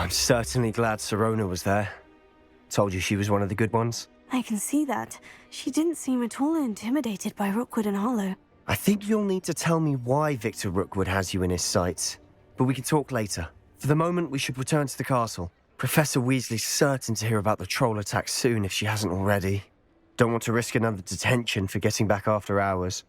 I'm certainly glad Sirona was there. Told you she was one of the good ones. I can see that. She didn't seem at all intimidated by Rookwood and Hollow. I think you'll need to tell me why Victor Rookwood has you in his sights. But we can talk later. For the moment, we should return to the castle. Professor Weasley's certain to hear about the troll attack soon if she hasn't already. Don't want to risk another detention for getting back after hours.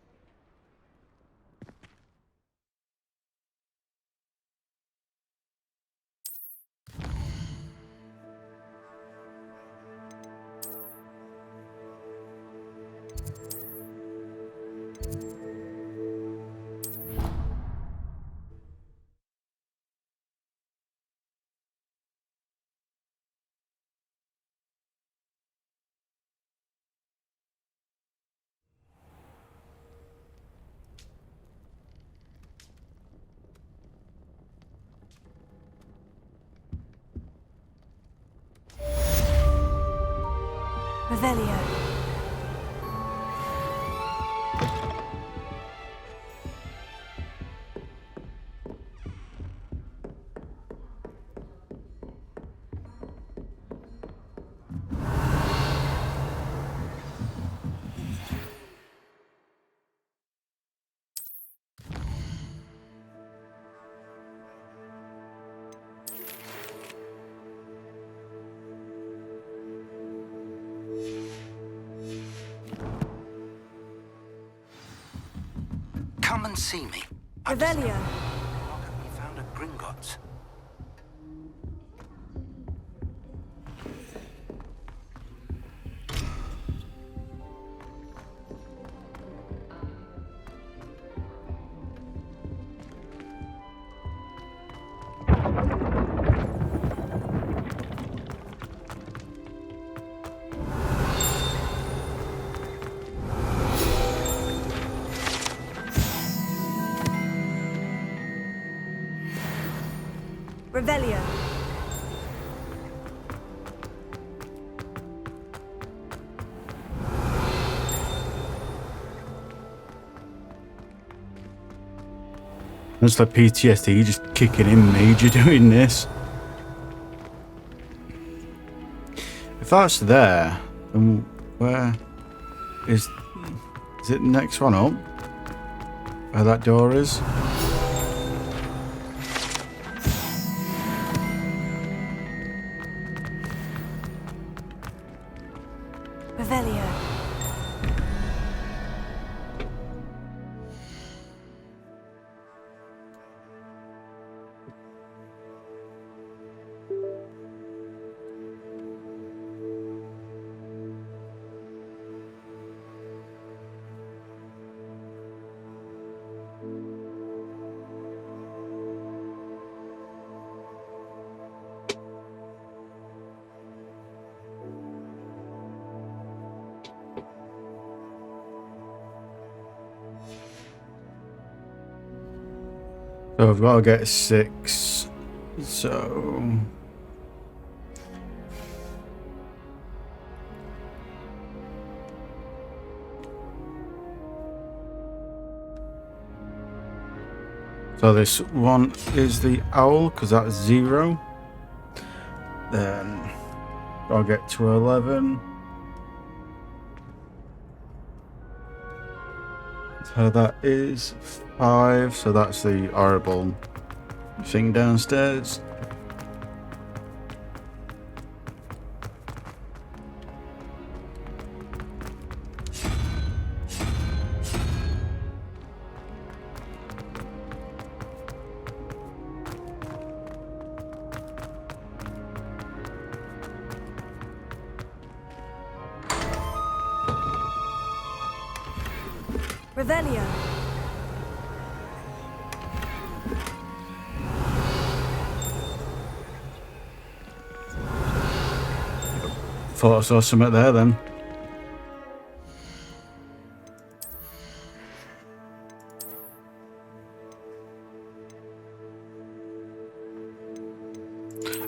Revelio. Come and see me. Revelio. We found at Gringotts. Revelio. It's like PTSD just kicking in major doing this. If that's there, then where is it the next one up? Where that door is? Revelio. So I've got to get 6. So this one is the owl because that's 0. Then I'll get to 11. So that is 5. So that's the horrible thing downstairs. Revelio. Thought I saw something there then.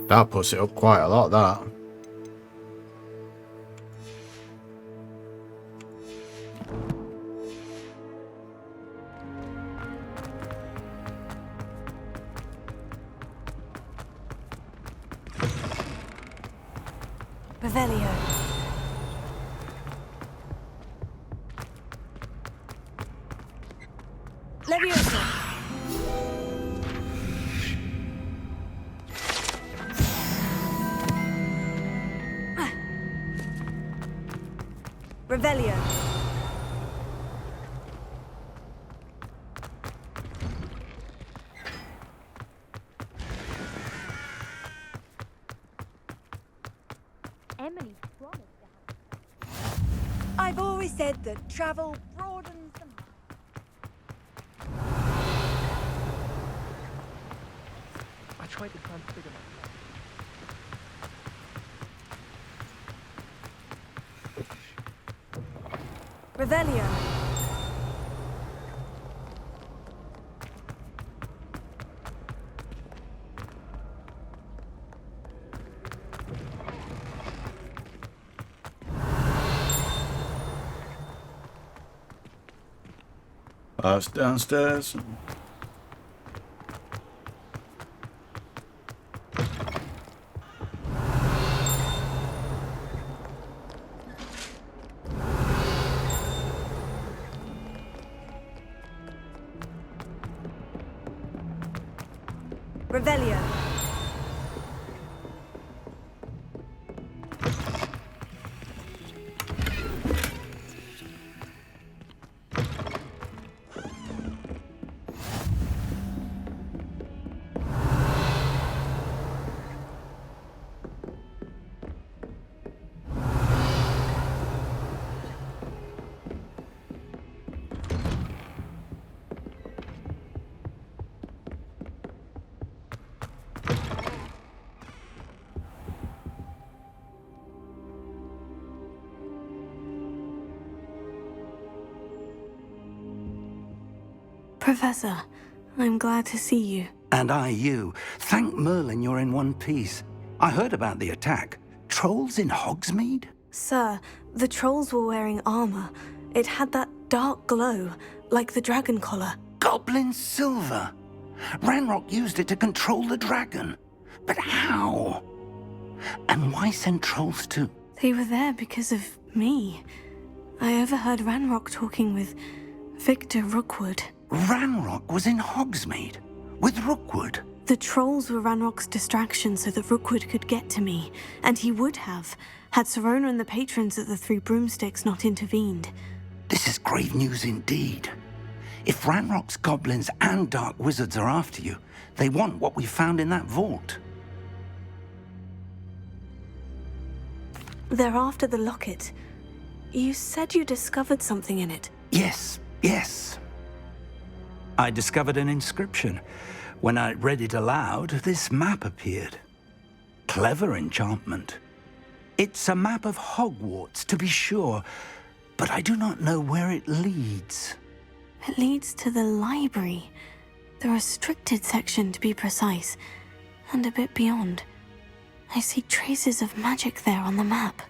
That puts it up quite a lot, that. Revelio. Leviosa. Revelio. Emily promised to have. I've always said that travel broadens the mind. I tried to transfigure myself. Revelio. That's downstairs. Revelio. Professor, I'm glad to see you. And I you. Thank Merlin you're in one piece. I heard about the attack. Trolls in Hogsmeade? Sir, the trolls were wearing armor. It had that dark glow, like the dragon collar. Goblin silver. Ranrock used it to control the dragon. But how? And why send trolls too? They were there because of me. I overheard Ranrock talking with Victor Rookwood. Ranrock was in Hogsmeade with Rookwood. The trolls were Ranrock's distraction so that Rookwood could get to me, and he would have, had Serona and the patrons at the Three Broomsticks not intervened. This is grave news indeed. If Ranrock's goblins and dark wizards are after you, they want what we found in that vault. They're after the locket. You said you discovered something in it. Yes. I discovered an inscription. When I read it aloud, this map appeared. Clever enchantment. It's a map of Hogwarts, to be sure, but I do not know where it leads. It leads to the library. The restricted section, to be precise, and a bit beyond. I see traces of magic there on the map.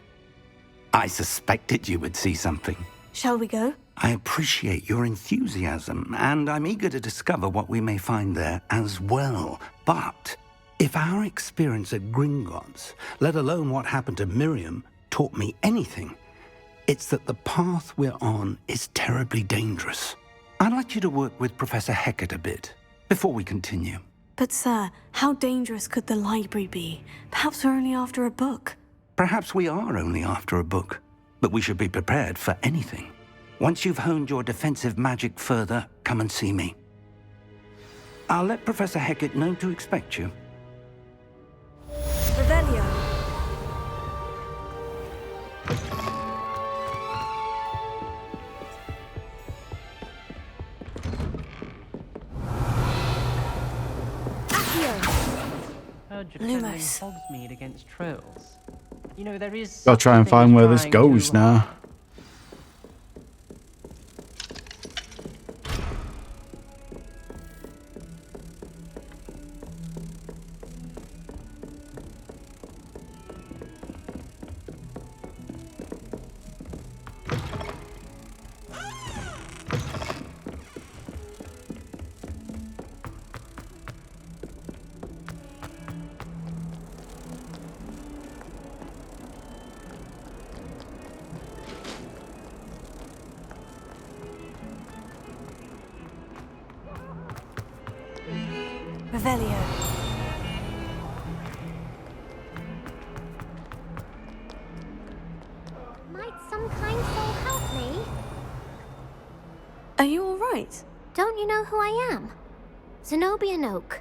I suspected you would see something. Shall we go? I appreciate your enthusiasm, and I'm eager to discover what we may find there as well. But if our experience at Gringotts, let alone what happened to Miriam, taught me anything, it's that the path we're on is terribly dangerous. I'd like you to work with Professor Hecat a bit before we continue. But sir, how dangerous could the library be? Perhaps we're only after a book. Perhaps we are only after a book, but we should be prepared for anything. Once you've honed your defensive magic further, come and see me. I'll let Professor Hecat know to expect you. Revelio. Heard you're defending Lumos. Hogsmeade against trolls. You know, there is. Gotta try and find where this something goes trying now. to- Revelio. Might some kind soul help me? Are you alright? Don't you know who I am? Zenobia Noak,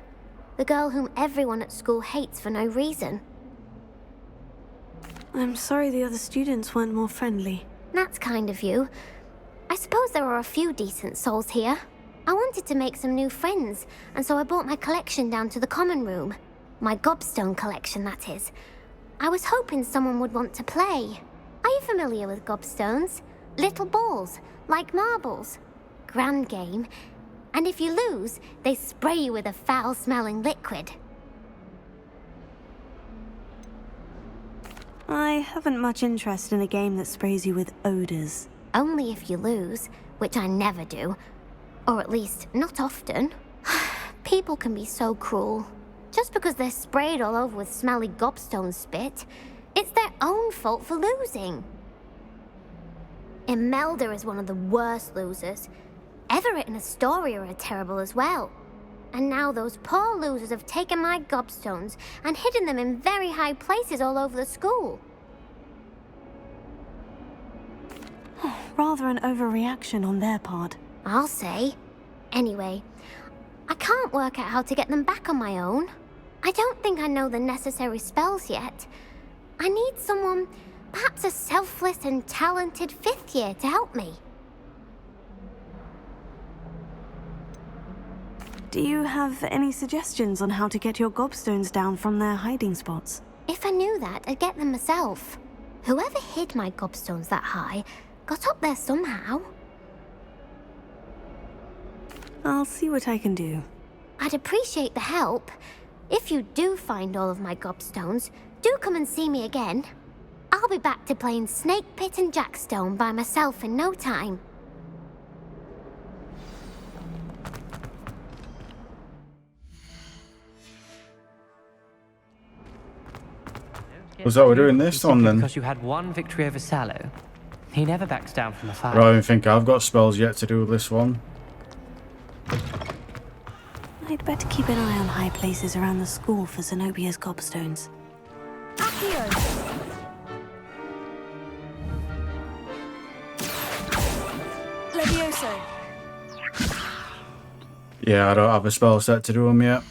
the girl whom everyone at school hates for no reason. I'm sorry the other students weren't more friendly. That's kind of you. I suppose there are a few decent souls here. I wanted to make some new friends, and so I brought my collection down to the common room. My gobstone collection, that is. I was hoping someone would want to play. Are you familiar with gobstones? Little balls, like marbles. Grand game. And if you lose, they spray you with a foul-smelling liquid. I haven't much interest in a game that sprays you with odors. Only if you lose, which I never do. Or at least, not often. People can be so cruel. Just because they're sprayed all over with smelly gobstone spit, it's their own fault for losing. Imelda is one of the worst losers. Everett and Astoria are terrible as well. And now those poor losers have taken my gobstones and hidden them in very high places all over the school. Rather an overreaction on their part. I'll say. Anyway, I can't work out how to get them back on my own. I don't think I know the necessary spells yet. I need someone, perhaps a selfless and talented 5th year to help me. Do you have any suggestions on how to get your gobstones down from their hiding spots? If I knew that, I'd get them myself. Whoever hid my gobstones that high got up there somehow. I'll see what I can do. I'd appreciate the help. If you do find all of my gobstones, do come and see me again. I'll be back to playing Snake Pit and Jackstone by myself in no time. Was that we're doing this one then? Because you had one victory over Sallow. He never backs down from the fight. I don't even think I've got spells yet to do with this one. I'd better keep an eye on high places around the school for Zenobia's gobstones. Accio. Levioso. Yeah, I don't have a spell set to do them yet.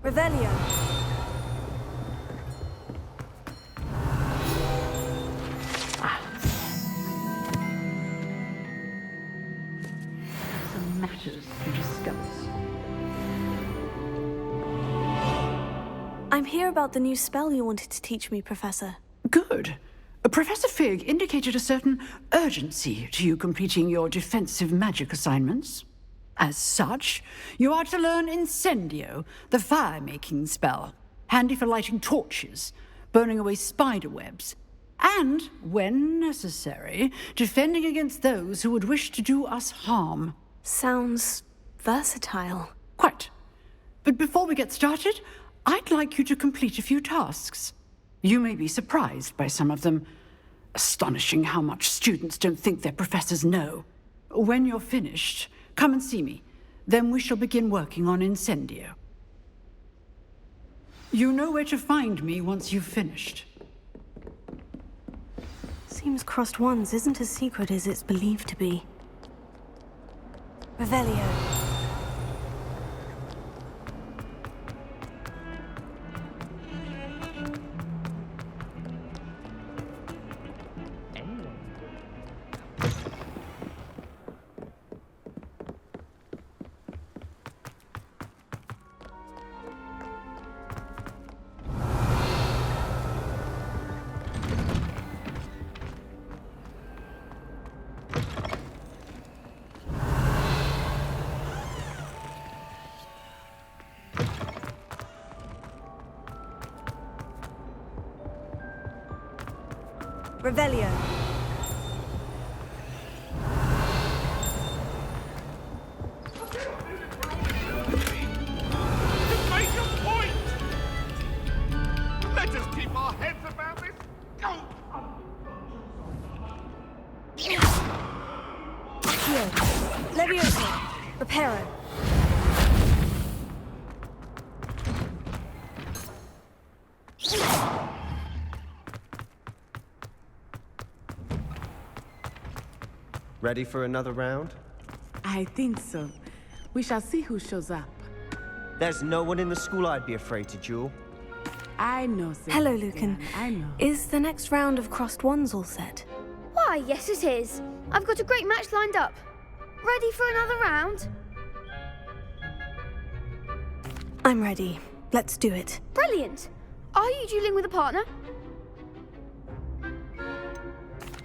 Revelio. Some matters to discuss. I'm here about the new spell you wanted to teach me, Professor. Good. Professor Fig indicated a certain urgency to you completing your defensive magic assignments. As such, you are to learn Incendio, the fire-making spell, handy for lighting torches, burning away spider webs, and, when necessary, defending against those who would wish to do us harm. Sounds versatile. Quite. But before we get started, I'd like you to complete a few tasks. You may be surprised by some of them. Astonishing how much students don't think their professors know. When you're finished, come and see me. Then we shall begin working on Incendio. You know where to find me once you've finished. Seems crossed ones isn't as secret as it's believed to be. Revelio. Revelio. Make a point! Let us keep our heads about this. Go! Accio. Levioso. Reparo. Ready for another round? I think so. We shall see who shows up. There's no one in the school I'd be afraid to duel. I know, Hello, Sebastian. Lucan. I know. Is the next round of crossed wands all set? Why, yes it is. I've got a great match lined up. Ready for another round? I'm ready. Let's do it. Brilliant. Are you dueling with a partner?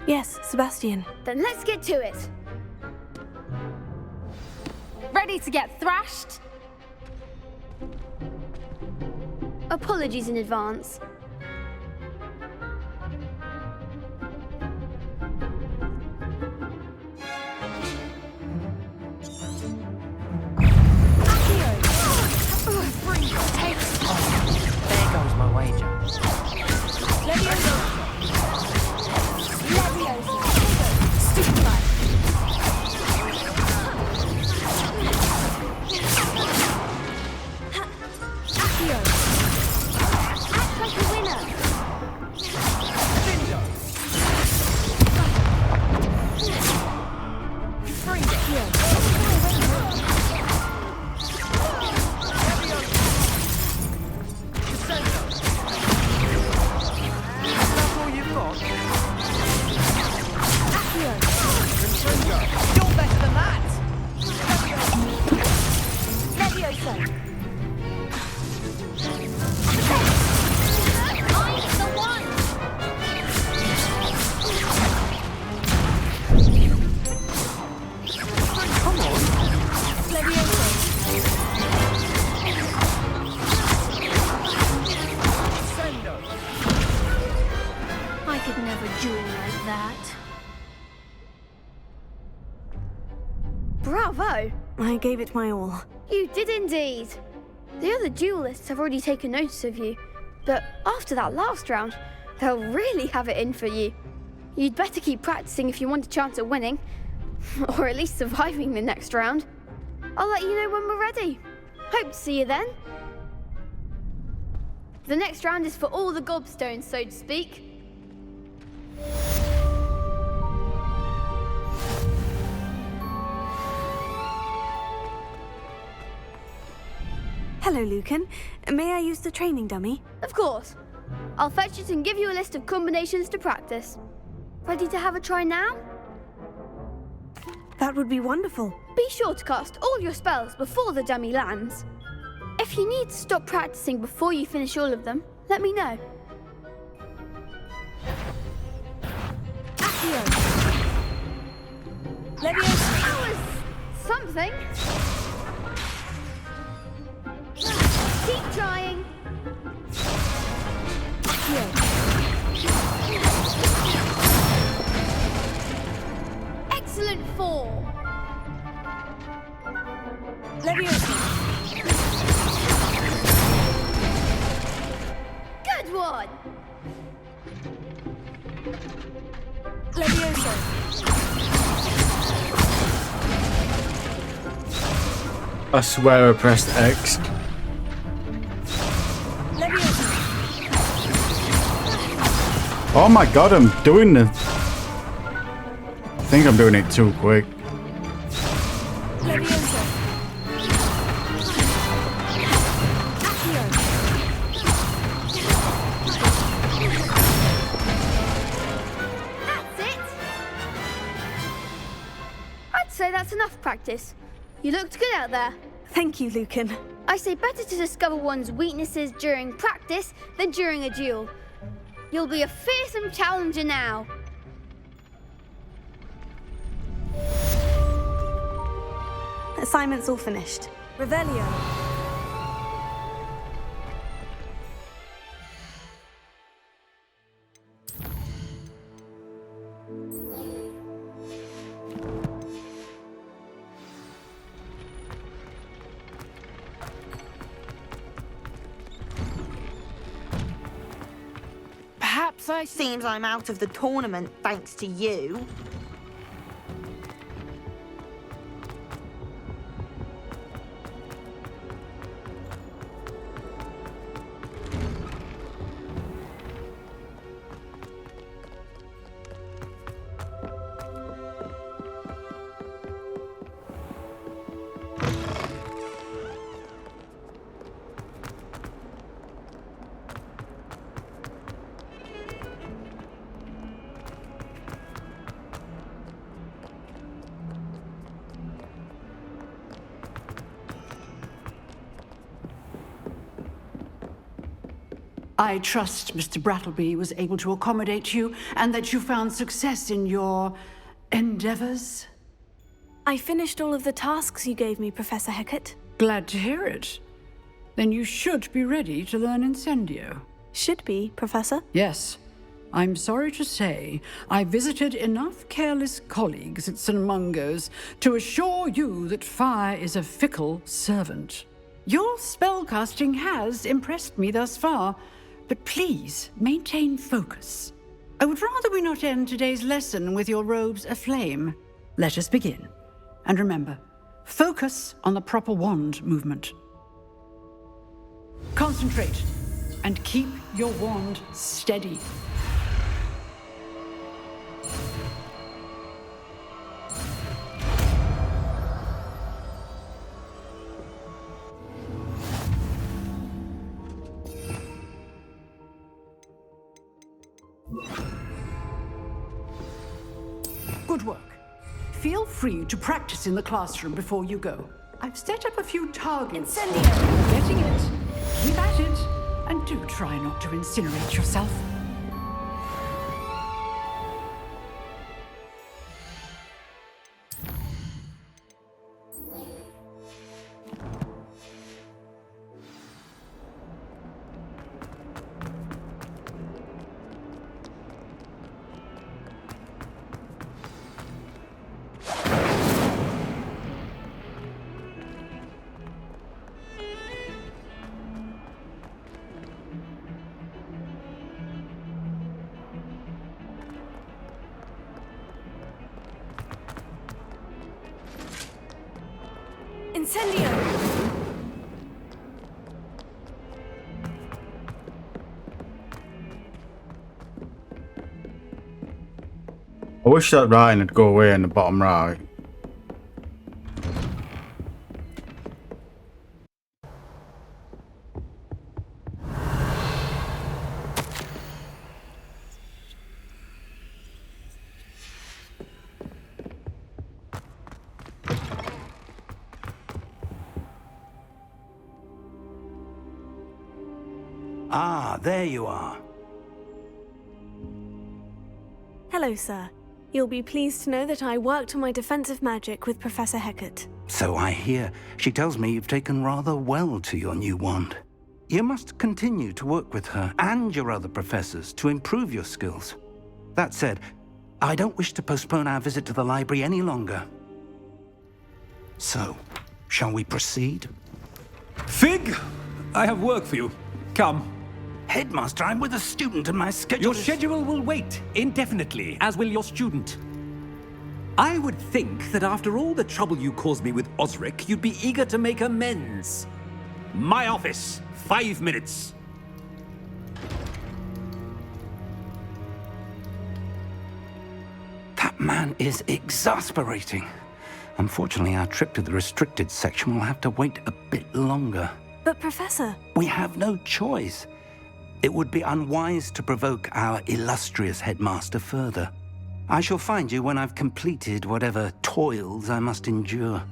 Yes, Sebastian. Then let's get to it. Ready to get thrashed? Apologies in advance. There goes my wager. Levioso. Stupefy. Accio. Act like a winner. That's all you've got? You're better than that. Levioso. I'm the one. Come on! Levioso. I could never duel like that. Bravo! I gave it my all. You did indeed. The other duelists have already taken notice of you, but after that last round, they'll really have it in for you. You'd better keep practicing if you want a chance at winning, or at least surviving the next round. I'll let you know when we're ready. Hope to see you then. The next round is for all the gobstones, so to speak. Hello, Lucan. May I use the training dummy? Of course. I'll fetch it and give you a list of combinations to practice. Ready to have a try now? That would be wonderful. Be sure to cast all your spells before the dummy lands. If you need to stop practicing before you finish all of them, let me know. Accio. Levioso. That was something. Keep trying. Accio. Excellent form. Levioso. Good one. Levioso. I swear I pressed X. Levioso. Oh my god, I'm doing the... I think I'm doing it too quick. Levioso. Accio. That's it. I'd say that's enough practice. You looked good out there. Thank you, Lucan. I say better to discover one's weaknesses during practice than during a duel. You'll be a fearsome challenger now. Assignment's all finished. Revelio. So it seems I'm out of the tournament thanks to you. I trust Mr. Brattleby was able to accommodate you and that you found success in your endeavors. I finished all of the tasks you gave me, Professor Hecat. Glad to hear it. Then you should be ready to learn Incendio. Should be, Professor. Yes. I'm sorry to say, I visited enough careless colleagues at St. Mungo's to assure you that fire is a fickle servant. Your spellcasting has impressed me thus far, but please maintain focus. I would rather we not end today's lesson with your robes aflame. Let us begin. And remember, focus on the proper wand movement. Concentrate and keep your wand steady. Good work. Feel free to practice in the classroom before you go. I've set up a few targets. Incendio! Getting it. Keep at it. And do try not to incinerate yourself. Incendio! I wish that writing would go away in the bottom right. Ah, there you are. Hello, sir. You'll be pleased to know that I worked on my defensive magic with Professor Hecat. So I hear. She tells me you've taken rather well to your new wand. You must continue to work with her and your other professors to improve your skills. That said, I don't wish to postpone our visit to the library any longer. So, shall we proceed? Fig! I have work for you. Come. Headmaster, I'm with a student and my schedule Your schedule will wait indefinitely, as will your student. I would think that after all the trouble you caused me with Osric, you'd be eager to make amends. My office, 5 minutes. That man is exasperating. Unfortunately, our trip to the restricted section will have to wait a bit longer. But, Professor... We have no choice. It would be unwise to provoke our illustrious headmaster further. I shall find you when I've completed whatever toils I must endure.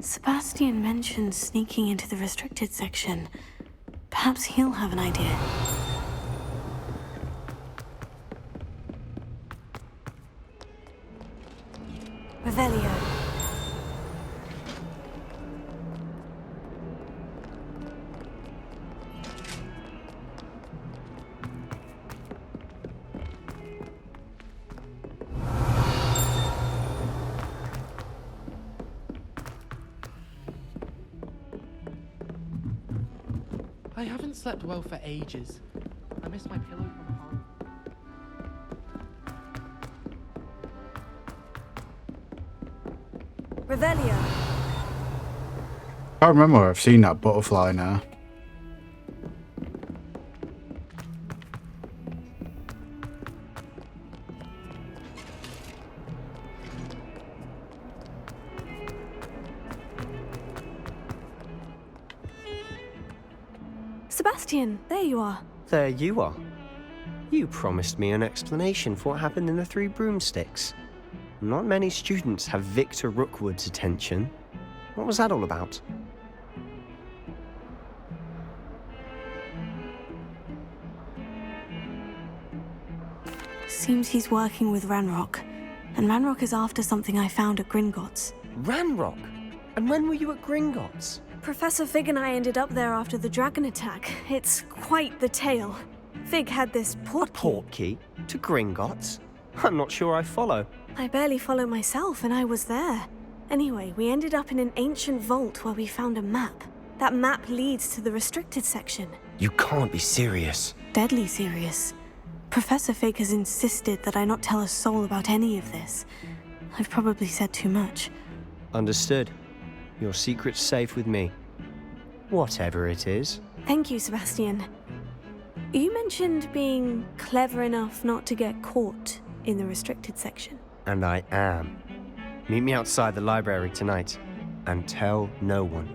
Sebastian mentioned sneaking into the restricted section. Perhaps he'll have an idea. Revelio. I haven't slept well for ages. I miss my pillow from home. Revelio. I remember where I've seen that butterfly now. Sebastian, there you are. There you are. You promised me an explanation for what happened in the Three Broomsticks. Not many students have Victor Rookwood's attention. What was that all about? Seems he's working with Ranrock. And Ranrock is after something I found at Gringotts. Ranrock? And when were you at Gringotts? Professor Fig and I ended up there after the dragon attack. It's quite the tale. Fig had this portkey. A portkey? To Gringotts? I'm not sure I follow. I barely follow myself, and I was there. Anyway, we ended up in an ancient vault where we found a map. That map leads to the restricted section. You can't be serious. Deadly serious. Professor Fig has insisted that I not tell a soul about any of this. I've probably said too much. Understood. Your secret's safe with me. Whatever it is. Thank you, Sebastian. You mentioned being clever enough not to get caught in the restricted section. And I am. Meet me outside the library tonight. And tell no one.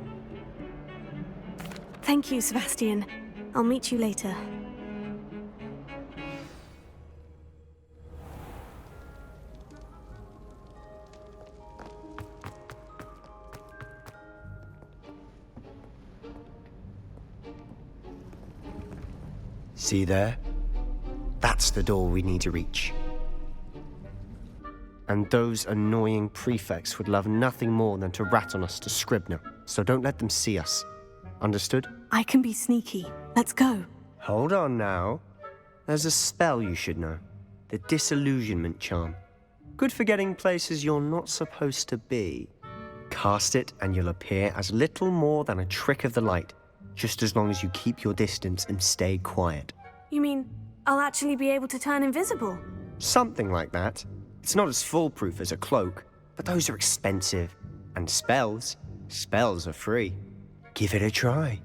Thank you, Sebastian. I'll meet you later. See there? That's the door we need to reach. And those annoying prefects would love nothing more than to rat on us to Scribner, so don't let them see us. Understood? I can be sneaky. Let's go. Hold on now. There's a spell you should know. The Disillusionment charm. Good for getting places you're not supposed to be. Cast it and you'll appear as little more than a trick of the light, just as long as you keep your distance and stay quiet. You mean I'll actually be able to turn invisible? Something like that. It's not as foolproof as a cloak, but those are expensive. And spells are free. Give it a try.